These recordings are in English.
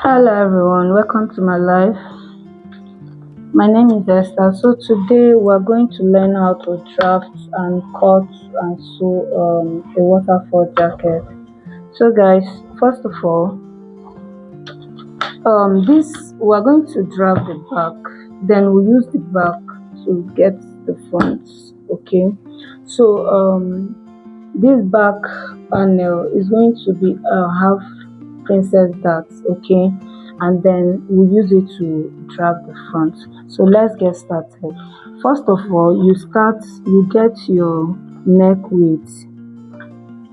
Hello everyone, welcome to my life. My name is Esther. So today we're going to learn how to draft and cut and sew a waterfall jacket. So guys, first of all, this we're going to draft the back, then we'll use the back to get the front. Okay, so this back panel is going to be half princess darts, okay, and then we'll use it to draft the front. So let's get started. First of all, you get your neck width.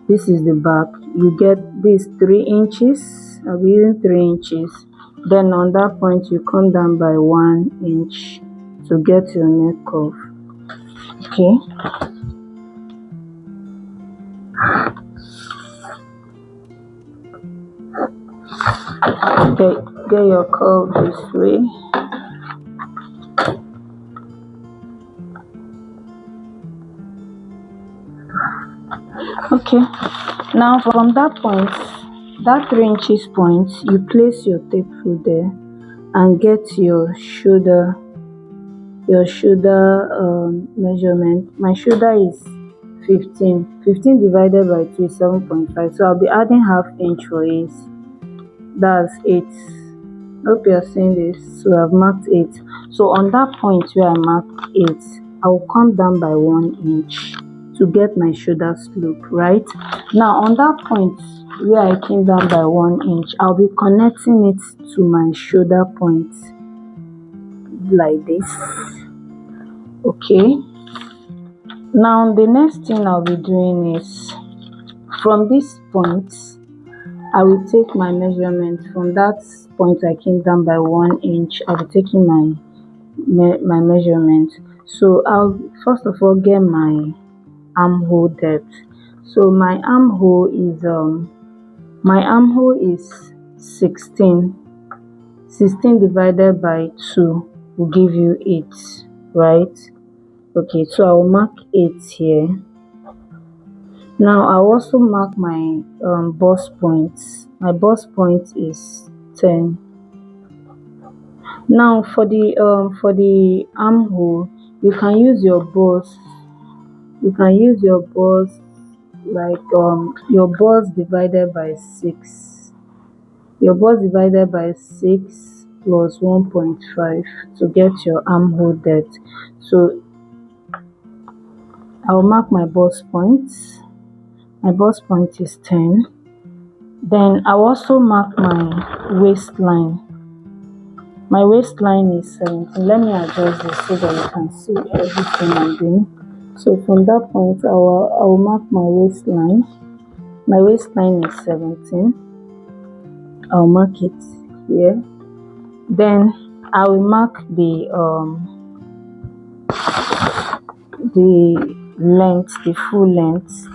This is the back. You get this 3 inches. I'll be using 3 inches. Then on that point you come down by 1 inch to get your neck curve. Okay, get your curve this way. Okay, now from that point, that 3 inches point, you place your tape through there and get your shoulder measurement. My shoulder is 15 divided by 2 is 7.5, so I'll be adding half inch for it. That's 8. Hope you're seeing this. So I've marked 8. So on that point where I marked 8, I will come down by 1 inch to get my shoulder slope. Right now, on that point where I came down by 1 inch, I'll be connecting it to my shoulder point like this. Okay, now the next thing I'll be doing is, from this point I will take my measurement. From that point I came down by 1 inch, I'll be taking my measurement. So I'll first of all get my armhole depth. So my armhole is 16 divided by 2 will give you 8, right? Okay, so I will mark 8 here. Now I'll also mark my bust points. My bust point is 10. Now for the armhole, you can use your bust. Like your bust divided by 6. Your bust divided by 6 plus 1.5 to get your armhole depth. So I'll mark my bust points. My bust point is 10. Then I'll also mark my waistline. My waistline is 17. Let me adjust this so that you can see everything I'm doing. So from that point, I will mark my waistline. My waistline is 17. I'll mark it here. Then I will mark the length, the full length.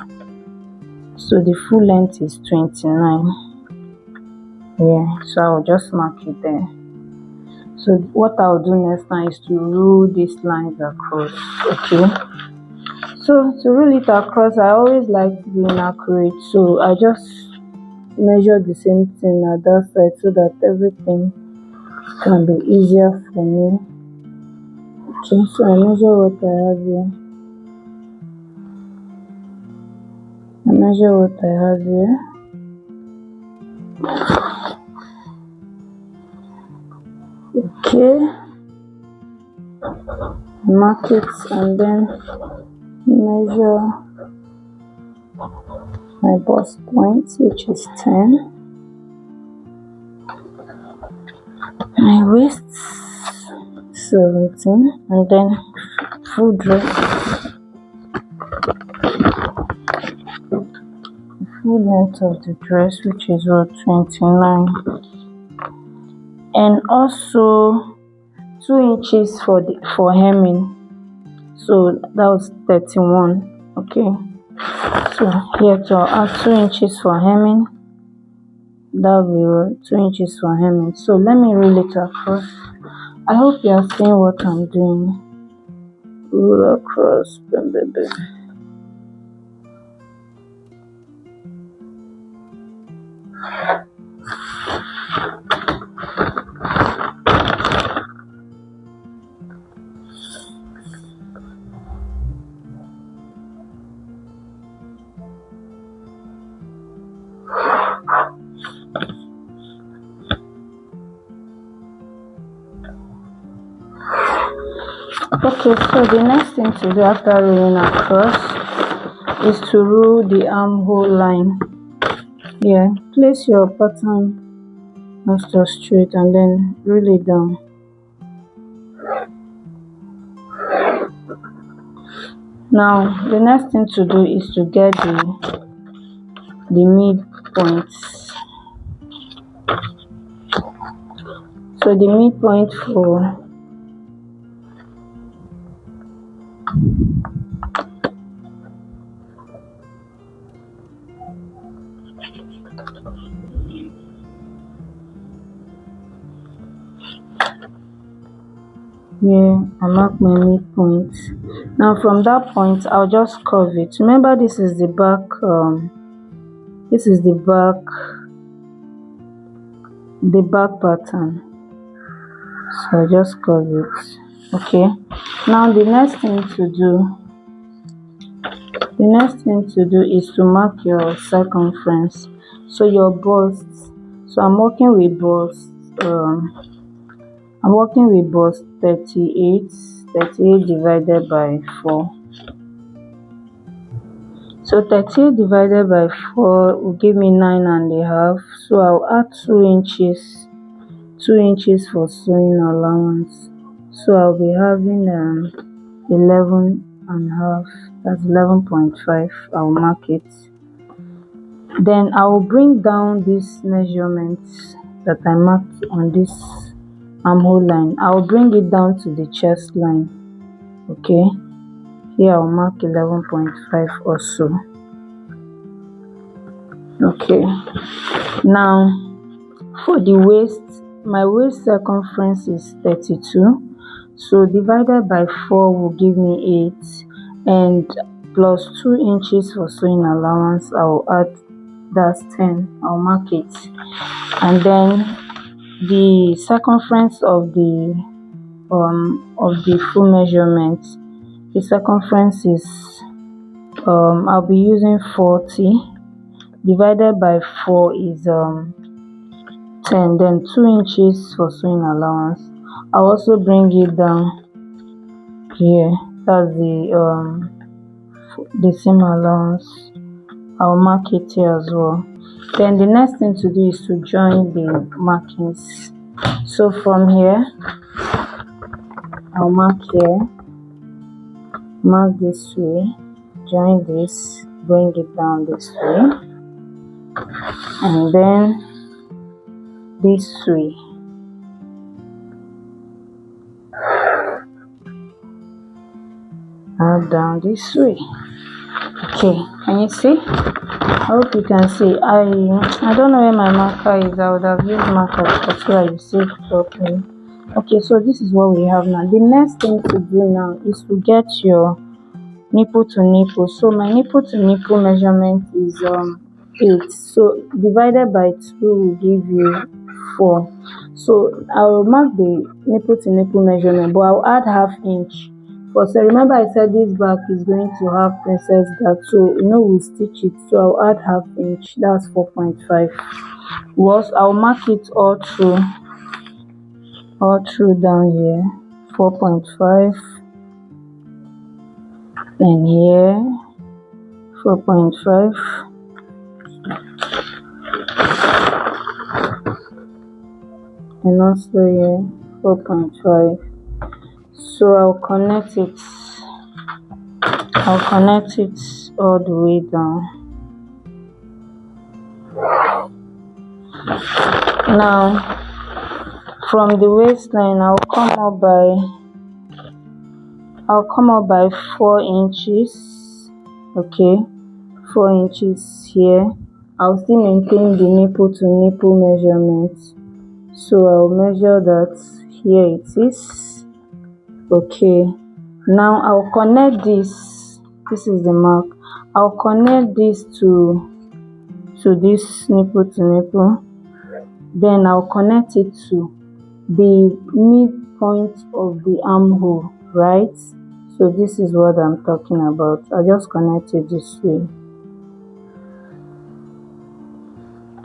So the full length is 29. Yeah, so I will just mark it there. So what I'll do next time is to rule these lines across. Okay, so to rule it across, I always like being accurate, so I just measure the same thing at that side so that everything can be easier for me. Okay, so I measure what I have here. I measure what I have here. Okay, mark it and then measure my bust point, which is 10. My waist 17, and then full length of the dress, which is 29, and also 2 inches for hemming. So that was 31. Okay, so here to add 2 inches for hemming. That will be 2 inches for hemming. So let me rule it across. I hope you are seeing what I'm doing. Rule across, baby. Okay, so the next thing to do after rolling across is to rule the armhole line. Here, place your pattern master straight and then roll it down. Now the next thing to do is to get the midpoint. So the midpoint for here, I mark my midpoint. Now from that point I'll just curve it. Remember, this is the back pattern, so I just curve it. Okay, now the next thing to do is to mark your circumference. So your bust, so I'm working with bust 38 divided by 4. So 38 divided by 4 will give me 9.5. So I'll add 2 inches for sewing allowance. So I'll be having 11.5. That's 11.5. I'll mark it. Then I will bring down these measurements that I marked on this armhole line. I will bring it down to the chest line. Okay, here I'll mark 11.5 also. Okay, now for the waist, my waist circumference is 32. So divided by 4 will give me 8, and plus 2 inches for sewing allowance, I will add, that's 10. I'll mark it. And then the circumference of the full measurement, the circumference is I'll be using 40. Divided by 4 is 10. Then 2 inches for sewing allowance. I'll also bring it down here. That's the seam allowance. I'll mark it here as well. Then the next thing to do is to join the markings. So from here, I'll mark here, mark this way, join this, bring it down this way, and then this way. Add down this way. Okay, can you see? I hope you can see. I don't know where my marker is. I would have used marker so I will see it properly. Okay, so this is what we have now. The next thing to do now is to get your nipple to nipple. So my nipple to nipple measurement is 8. So divided by 2 will give you 4. So I will mark the nipple to nipple measurement, but I'll add half inch. So remember I said this back is going to have princess gap, so we'll stitch it. So I'll add half inch, that's 4.5. I'll mark it all through down here, 4.5, and here 4.5, and also here 4.5. So I'll connect it all the way down. Now from the waistline, I'll come up by 4 inches. Okay, 4 inches here. I'll still maintain the nipple to nipple measurement, so I'll measure that. Here it is. Okay, now I'll connect this. This is the mark. I'll connect this to this nipple to nipple. Then I'll connect it to the midpoint of the armhole, right? So this is what I'm talking about. I just connect it this way.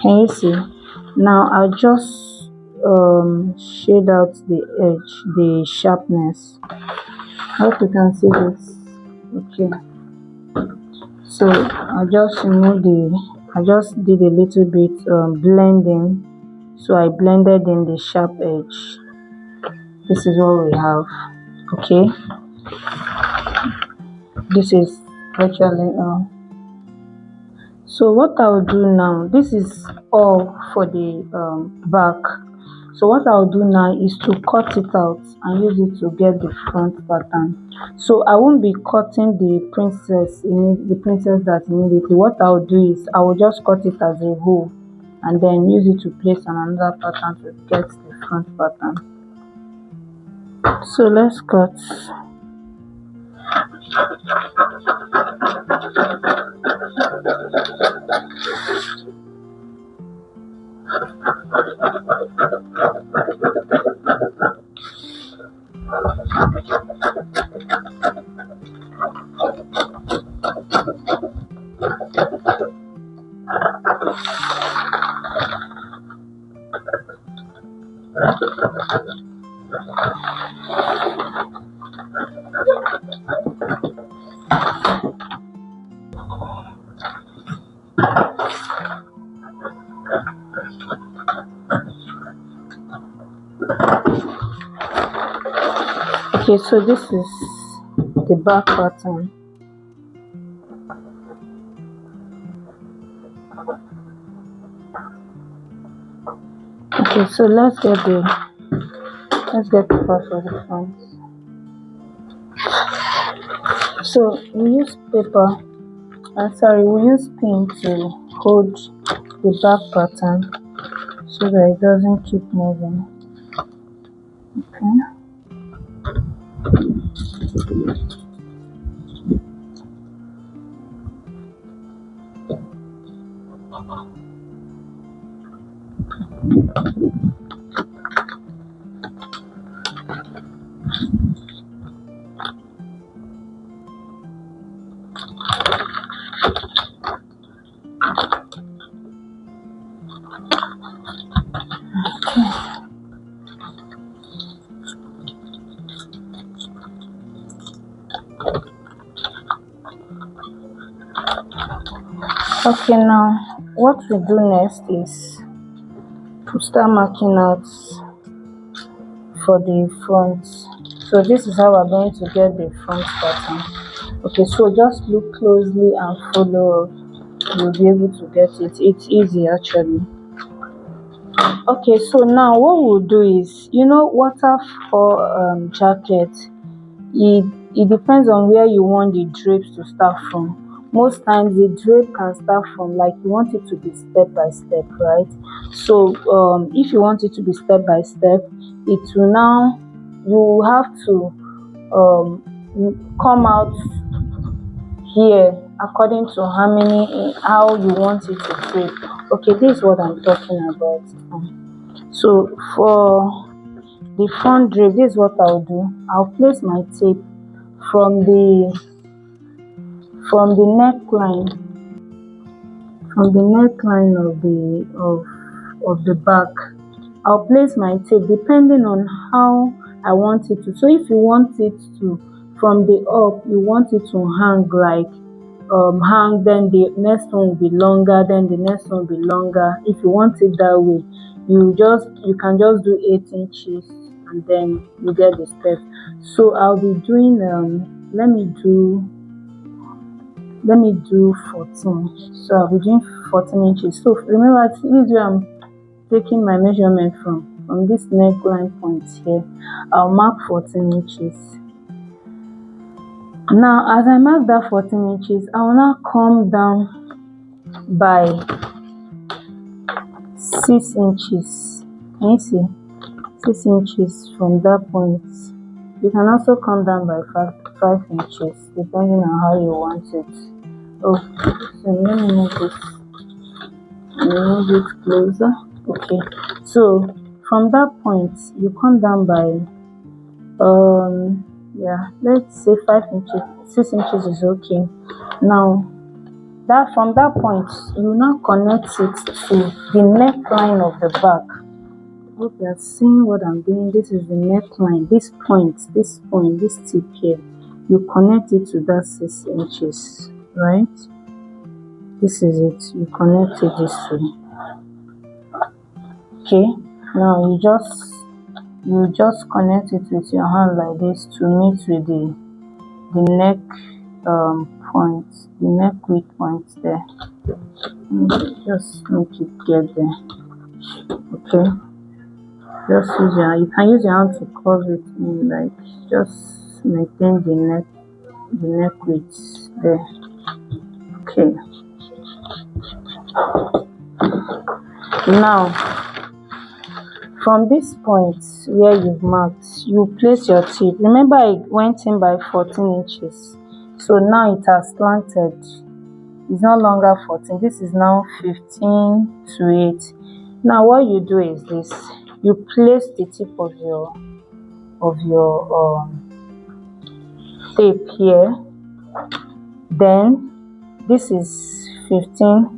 Can you see? Now I'll just shade out the edge, the sharpness. I hope you can see this. Okay, so I just did a little bit blending. So I blended in the sharp edge. This is what we have. Okay, this is actually so what I'll do now, this is all for the back. So what I'll do now is to cut it out and use it to get the front pattern. So I won't be cutting the princess that immediately. What I'll do is I will just cut it as a whole and then use it to place another pattern to get the front pattern. So let's cut. Okay, so this is the back pattern. Okay, so let's get the part for the front. So we use paper. We use pin to hold the back pattern so that it doesn't keep moving. Okay. Okay, now what we do next is to start marking out for the front. So this is how we're going to get the front pattern. Okay, so just look closely and follow. You'll be able to get it. It's easy actually. Okay, so now what we'll do is, waterfall jacket, it depends on where you want the drapes to start from. Most times the drape can start from, like, you want it to be step by step, right? So if you want it to be step by step, it will now, you have to come out here according to how you want it to drape. Okay, this is what I'm talking about. So for the front drape, this is what I'll do. I'll place my tape from the neckline of the back. I'll place my tape depending on how I want it to. So if you want it to, from the up, you want it to hang like then the next one will be longer, then the next one will be longer. If you want it that way, you can just do 8 inches and then you get the steps. So I'll be doing let me do 14. So I'll be doing 14 inches. So remember, this is where I'm taking my measurement from this neckline point here. I'll mark 14 inches. Now as I mark that 14 inches, I will now come down by 6 inches. Can you see? 6 inches from that point. You can also come down by 5 inches depending on how you want it. Oh, so let me move it closer. Okay, so from that point you come down by let's say 5 inches. 6 inches is okay. Now from that point you now connect it to the neckline of the back. Hope you are seeing what I'm doing. This is the neckline. This point, this tip here, you connect it to that 6 inches, right? This is it. You connect it this way. Okay. Now you just connect it with your hand like this to meet with the neck point, the neck width point there. Just make it get there. Okay. Just you can use your hand to curve it in, like just maintain the neck width there. Okay. Now from this point where you've marked, you place your tip. Remember I went in by 14 inches. So now it has slanted. It's no longer 14. This is now 15 to 8. Now what you do is this. You place the tip of your tape here. Then this is 15.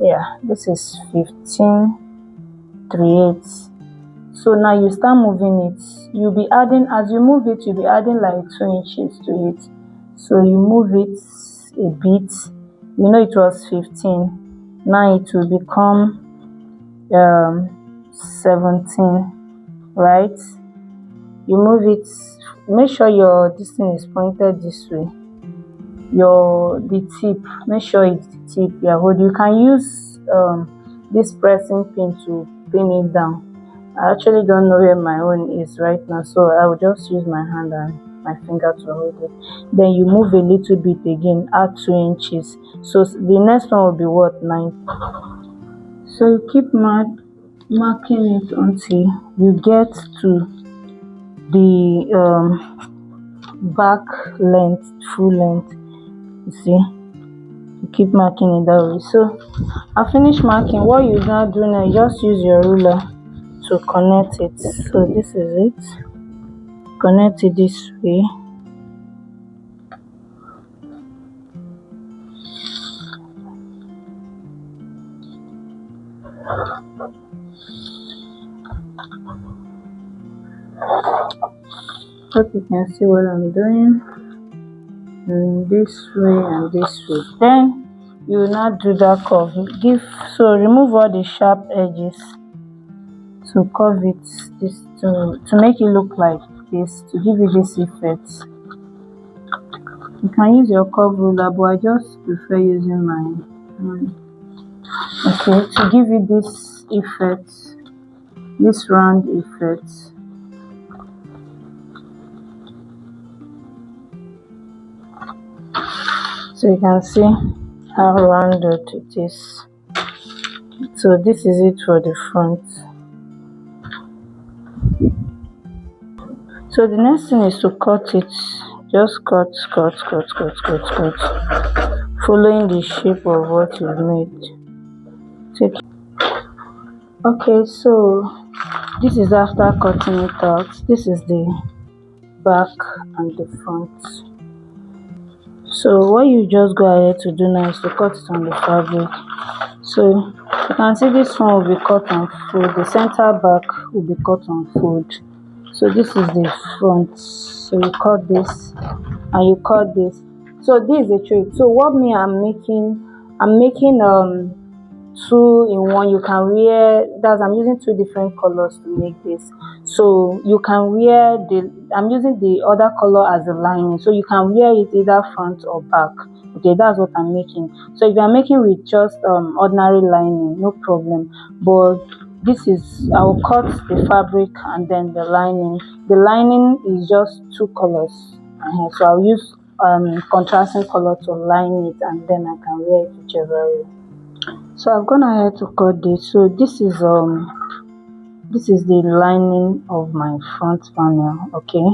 Yeah, this is 15 3/8. So now you start moving it. You'll be adding, as you move it, you'll be adding like 2 inches to it. So you move it a bit. You know it was 15. Now it will become 17, right? You move it. Make sure your this thing is pointed this way. The tip. Make sure it's the tip you hold. You can use this pressing pin to pin it down. I actually don't know where my own is right now, so I will just use my hand and my finger to hold it. Then you move a little bit again, add 2 inches. So the next one will be what, 9. So you keep marking it until you get to the back length, full length. You see, you keep marking it that way. So I finished marking. What you now do now, you just use your ruler to connect it. So this is it. Connect it this way. Hope you can see what I'm doing. This way and this way. Then you will now do that curve. So remove all the sharp edges. So curve it this to make it look like this, to give you this effect. You can use your curve ruler, but I just prefer using my hand. Okay, to give you this effect, this round effect. So you can see how rounded it is. So this is it for the front. So the next thing is to cut it. Just cut, following the shape of what you've made. Okay, so this is after cutting it out. This is the back and the front. So what you just go ahead to do now is to cut it on the fabric. So you can see this one will be cut on fold. The center back will be cut on fold. So this is the front. So you cut this and you cut this. So this is the trick. So what I'm making 2-in-1. You can wear that. I'm using 2 different colors to make this. So you can wear I'm using the other color as a lining, so you can wear it either front or back. Okay, that's what I'm making. So if you're making with just ordinary lining, no problem. But this is, I'll cut the fabric and then the lining. The lining is just 2 colors. So I'll use contrasting color to line it, and then I can wear it whichever way. So I've gone ahead to cut this. So this is the lining of my front panel. Okay,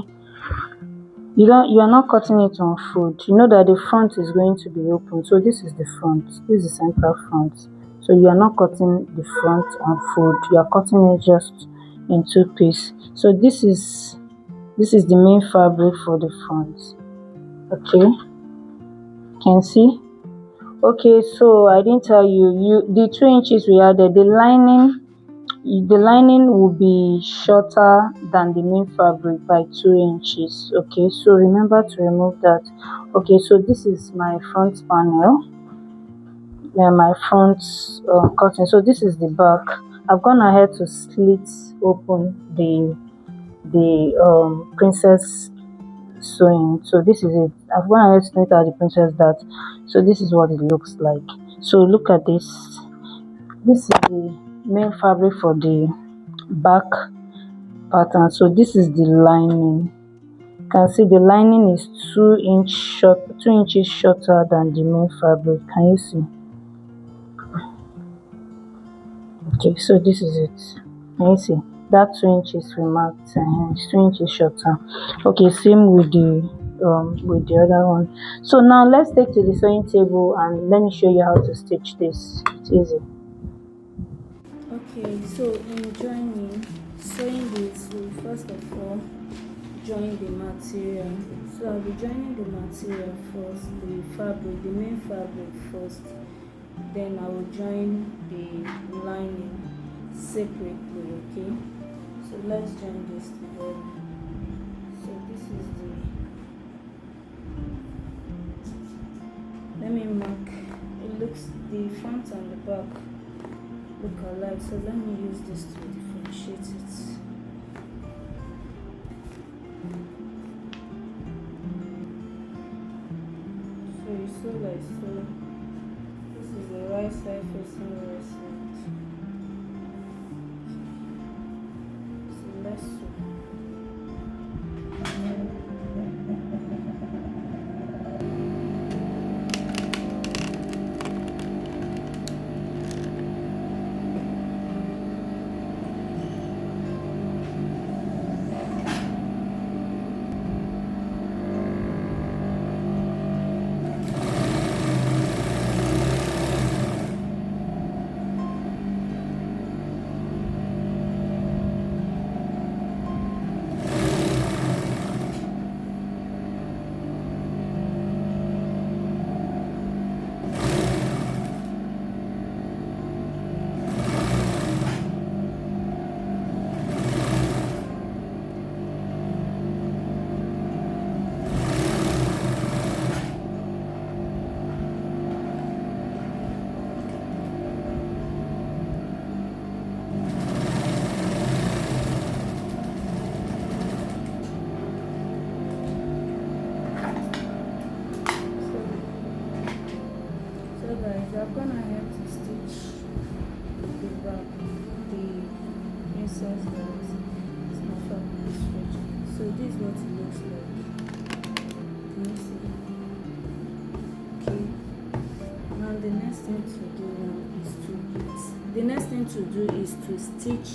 you are not cutting it on fold. You know that the front is going to be open. So this is the front. This is the center front. So you are not cutting the front on fold. You are cutting it just in 2 pieces. So this is the main fabric for the front. Okay, can see. Okay, so I didn't tell you, the 2 inches we added, the lining, the lining will be shorter than the main fabric by 2 inches. Okay, so remember to remove that. Okay, so this is my front panel, my front curtain. So this is the back. I've gone ahead to slit open the princess sewing. So this is it. I've gone ahead to snip out the princess dart. So this is what it looks like. So look at this. This is the main fabric for the back pattern. So this is the lining. You can see the lining is 2 inches shorter than the main fabric. Can you see? Okay, so this is it. Can you see that 2 inches we marked? It's 2 inches shorter. Okay, same with the other one. So now let's take to the sewing table and let me show you how to stitch this. It's easy. Okay, so in sewing this, we first of all join the material. So I'll be joining the material first, the main fabric first. Then I will join the lining separately. Okay, so let's join this together. So this is let me mark. It looks the front and the back look alike, so let me use this to differentiate it. So you sew like so. This is the right side facing the right side. So let's sew. I've gone ahead to stitch the back, the princess that is not fabric stretching. So this is what it looks like. Can you see? Okay. Now the next thing to do is to stitch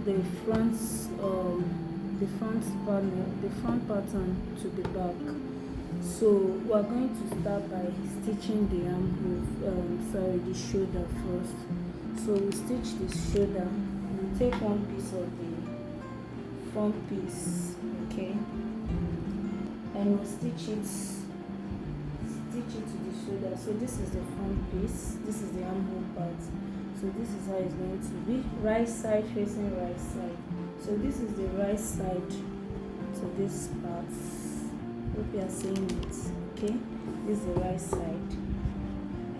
the front pattern to the back. So we're going to start by stitching the the shoulder first. So we stitch the shoulder. We take one piece of the front piece, okay, and we stitch it to the shoulder. So this is the front piece. This is the armhole part. So this is how it's going to be. Right side facing right side. So this is the right side to this part. Hope you are seeing it. Okay, this is the right side,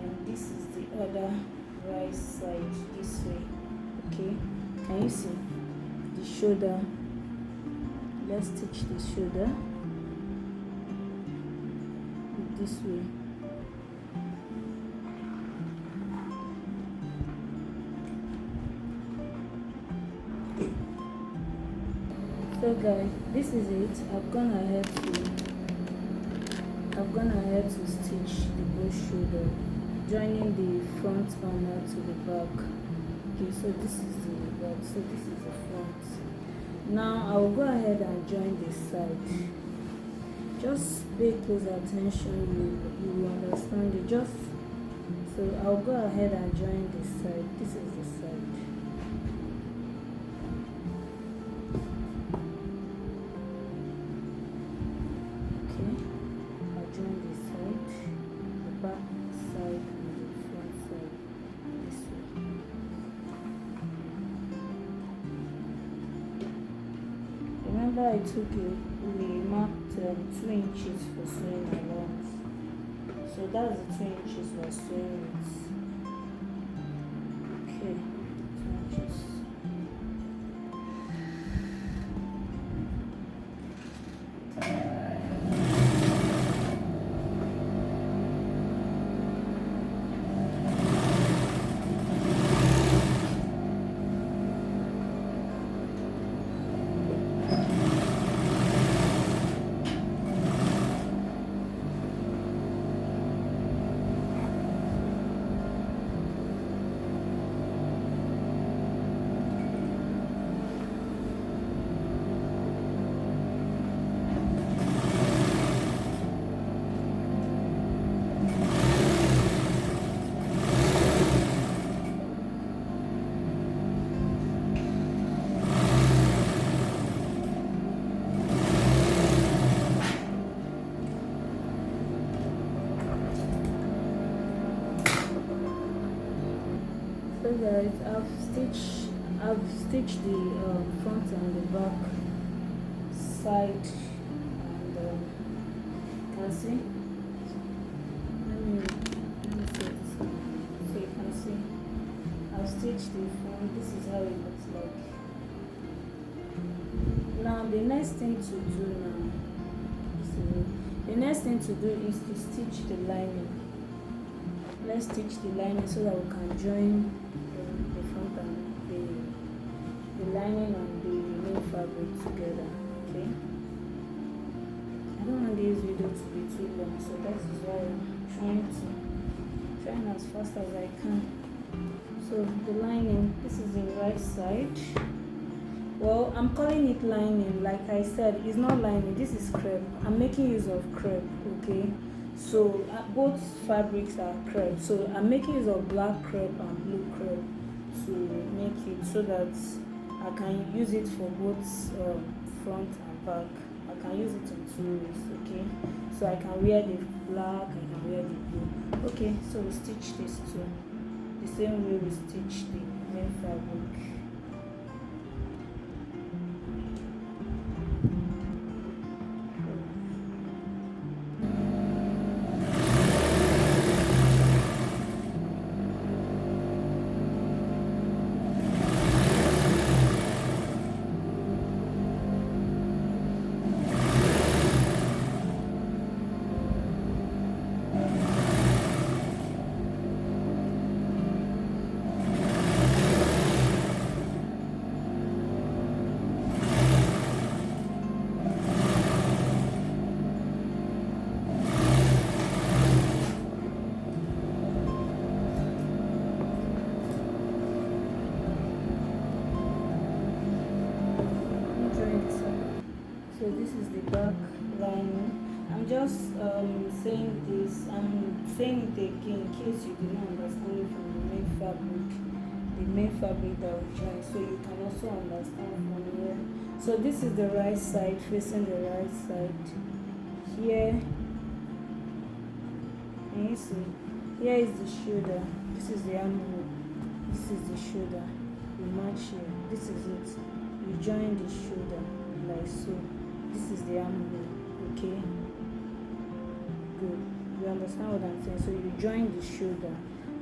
and this is the other right side this way. Okay, can you see the shoulder? Let's stitch the shoulder this way. So guys, this is it. I've gone ahead to stitch the both shoulder, joining the front panel to the back. Okay, so this is the back, so this is the front. Now I will go ahead and join this side. Just pay close attention, you will understand it. So I'll go ahead and join this side. This is the side. here I took we marked 2 inches for sewing allowance. So that's the 2 inches we're sewing with. Okay, 2 inches. So guys, I've stitched the front and the back side, and can see. Let me see this. So you can see I've stitched the front. This is how it looks like. Now the next thing to do is to stitch the lining. Let's stitch the lining so that we can join the front and the lining and the main fabric together. Okay, I don't want this video to be too long, so that is why I'm trying as fast as I can. So the lining, this is the right side. Well, I'm calling it lining. Like I said, it's not lining, this is crepe. I'm making use of crepe. Okay, so both fabrics are crepe, so I'm making use of black crepe and blue crepe to make it so that I can use it for both front and back. I can use it in 2 ways. Okay, so I can wear the black, I can wear the blue. Okay, so we stitch this too the same way we stitch the main fabric. So this is the back lining. I'm just saying this. I'm saying it again in case you did not understand it from the main fabric that we joined. So you can also understand from here. So this is the right side, facing the right side. Here, and you see, here is the shoulder. This is the armhole. This is the shoulder. You match here. This is it. You join the shoulder like so. This is the armhole. Okay, good. You understand what I'm saying? So you join the shoulder.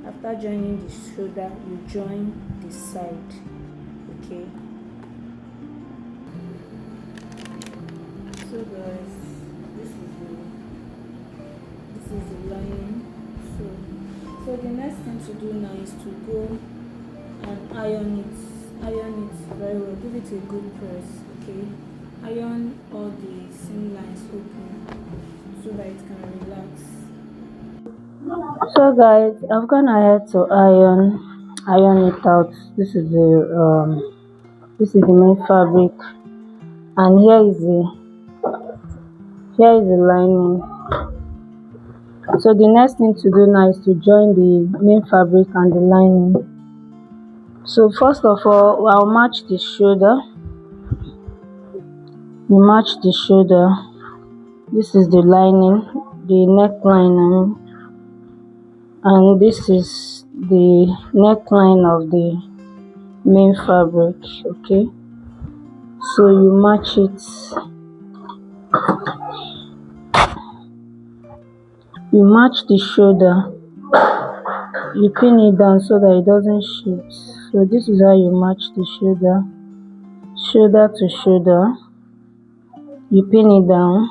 After joining the shoulder, you join the side. Okay, so guys, this is the lining. So the next thing to do now is to go and iron it very well. Give it a good press. Okay, iron all the seam lines open so that it can relax. So guys, I've gone ahead to iron it out. This is the main fabric, and here is the lining. So the next thing to do now is to join the main fabric and the lining. So first of all, I'll match the shoulder. You match the shoulder. This is the lining, the neckline, and this is the neckline of the main fabric. Okay, So you match it, you match the shoulder, you pin it down so that it doesn't shift. So this is how you match the shoulder, shoulder to shoulder. You pin it down,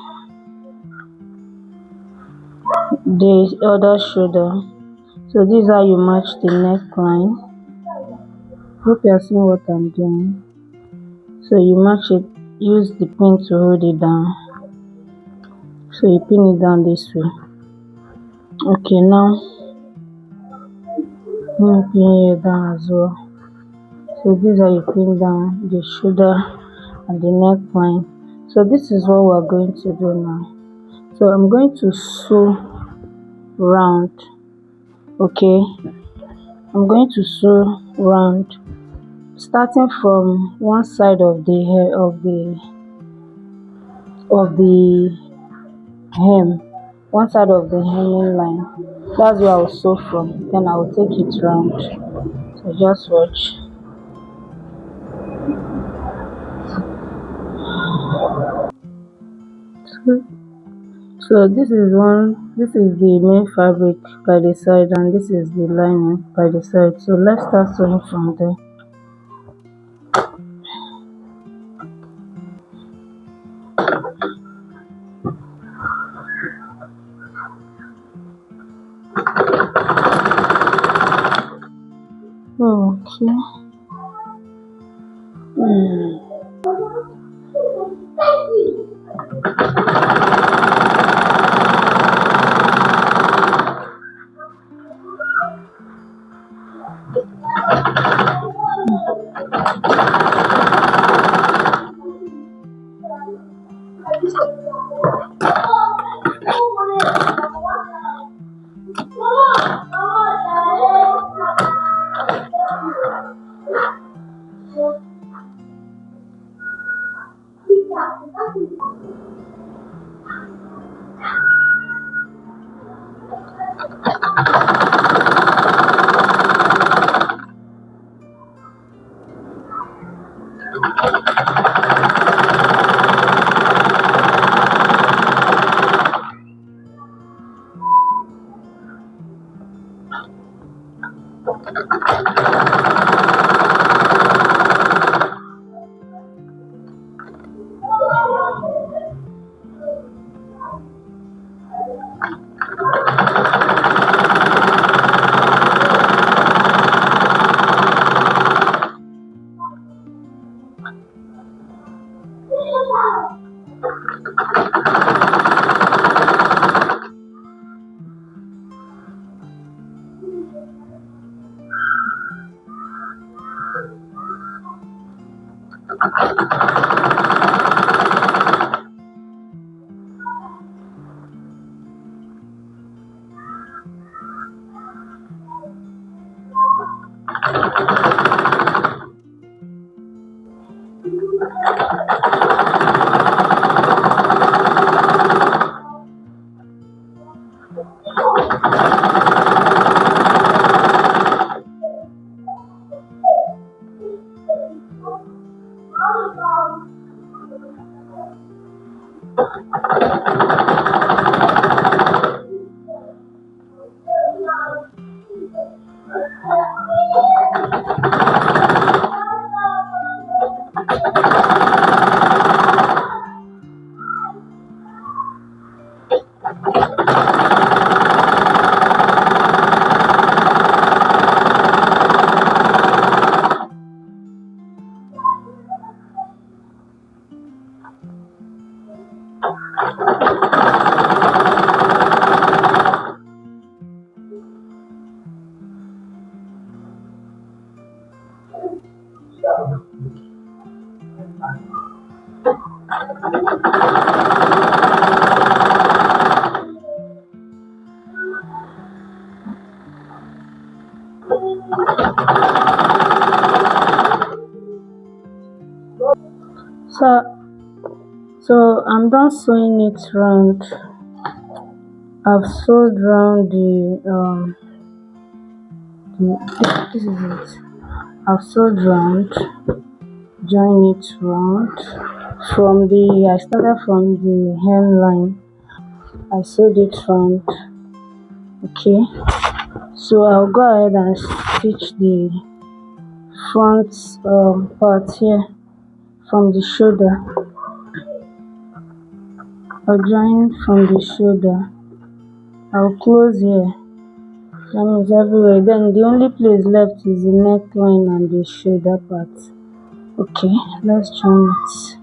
the other shoulder. So this is how you match the neckline. Hope you are seeing what I'm doing. So you match it, use the pin to hold it down. So you pin it down this way. Okay, now let me pin it down as well. So this is how you pin down the shoulder and the neckline. So this is what we're going to do now. So I'm going to sew round. Okay, I'm going to sew round, starting from one side of the hair of the hem, one side of the hemming line. That's where I'll sew from. Then I'll take it round. So just watch. So this is the main fabric by the side, and this is the lining by the side. So let's start sewing from there. Okay. So I'm done sewing it round. I've sewed round this is it. I've sewed round. join it round from the I started from the hemline. I sewed it round. Okay, so I'll go ahead and stitch the front part here from the shoulder. I'll join from the shoulder. I'll close here. That means everywhere. Then the only place left is the neckline and the shoulder part. Okay, let's join it.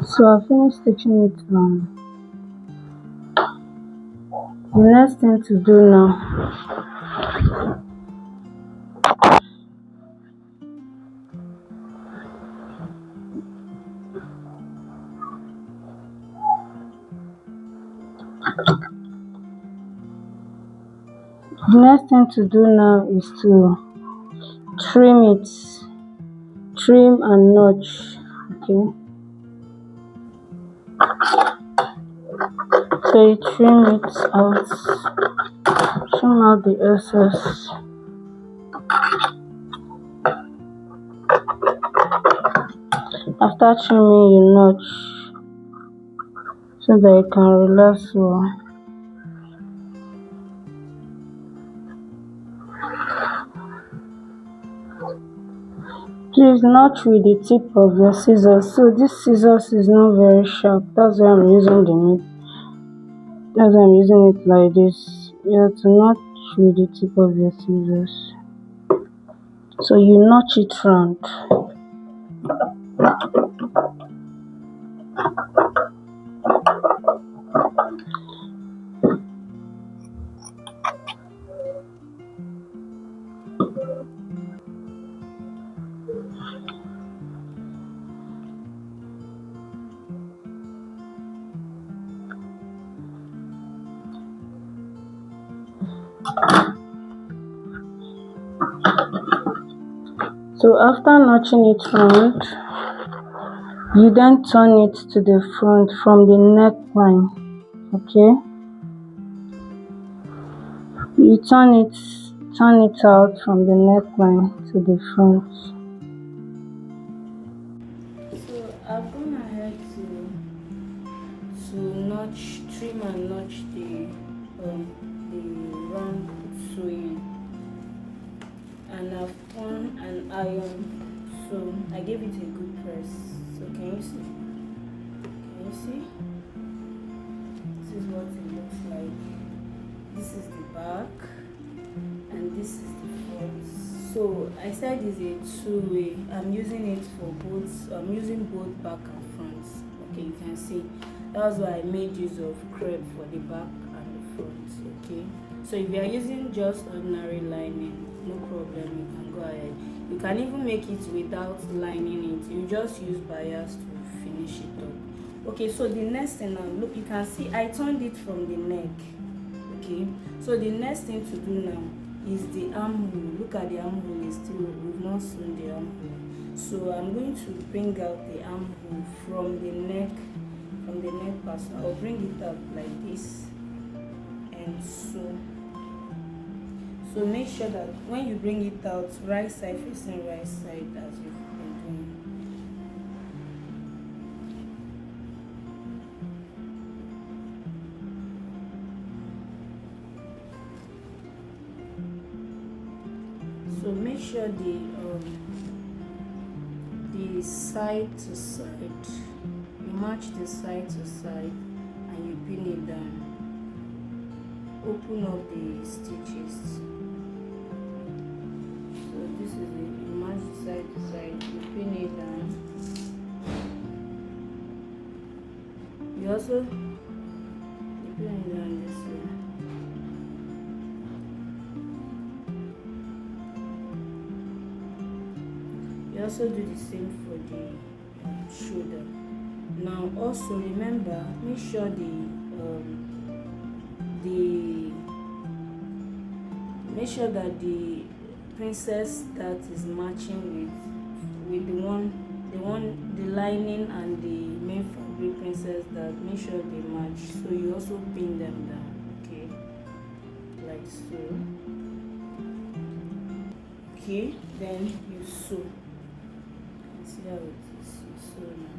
So I finished stitching it on. The next thing to do now, is to trim it, trim and notch. Okay, so you trim it out, trim out the excess. After trimming, you notch so that it can relax well. Please notch with the tip of your scissors. So this scissors is not very sharp. That's why I'm using it like this. You have to notch with the tip of your scissors. So you notch it round. So after notching it round, you then turn it to the front from the neckline. Okay, you turn it out from the neckline to the front. So I've gone ahead to notch, trim and notch the round sewing, and I've on an iron, so I gave it a good press. So can you see? Can you see? This is what it looks like. This is the back and this is the front. So I said it's a two-way. I'm using it for both. I'm using both back and front. Okay, you can see. That's why I made use of crepe for the back and the front. Okay. So if you are using just ordinary lining, no problem, you can go ahead. You can even make it without lining it. You just use bias to finish it up. Okay, so the next thing now, look, you can see I turned it from the neck. Okay, so the next thing to do now, is the armhole. Look at the armhole, is still, we've not sewn the armhole. So I'm going to bring out the armhole from the neck part. So I'll bring it out like this and sew. So make sure that when you bring it out, right side facing right side as you've been doing. So make sure the side to side, you match the side to side and you pin it down. Open up the stitches. So this is it. You match the side to side, you pin it down. You also pin it down this way. You also do the same for the shoulder. Now also remember, make sure make sure that the princess that is matching with the lining and the main fabric princess, that make sure they match. So you also pin them down, okay, like so. Okay, then you sew. See how it is. So now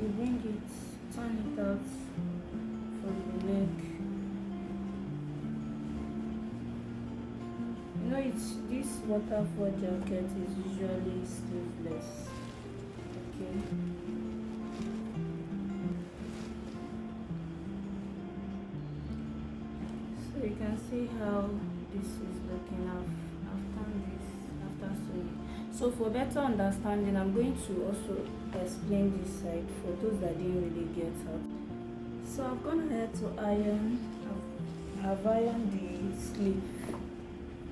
you bring it, turn it out from the neck. You know, this waterfall jacket is usually sleeveless. Okay. So you can see how this is looking after sewing. So for better understanding, I'm going to also explain this side for those that didn't really get out. So I've gone ahead to iron. I've ironed the sleeve.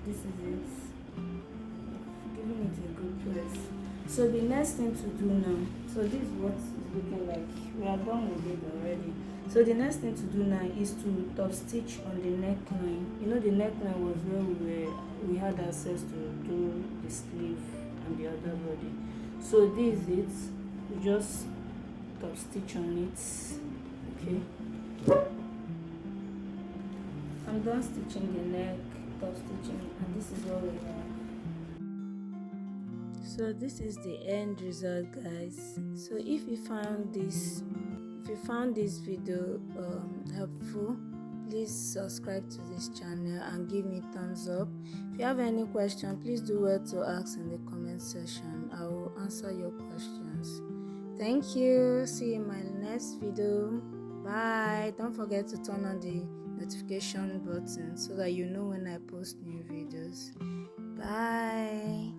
This is it. I've given it a good press. So the next thing to do now, so this is what it's looking like. We are done with it already. So the next thing to do now is to top stitch on the neckline. You know, the neckline was where we had access to do the sleeve and the other body. So this is it. We just top stitch on it. Okay. I'm done stitching the neck, top stitching, and this is what we have. So this is the end result, guys. So if you found this video helpful, please subscribe to this channel and give me thumbs up. If you have any question, please do well to ask in the comment section. I will answer your questions. Thank you. See you in my next video. Bye. Don't forget to turn on the notification button so that you know when I post new videos. Bye.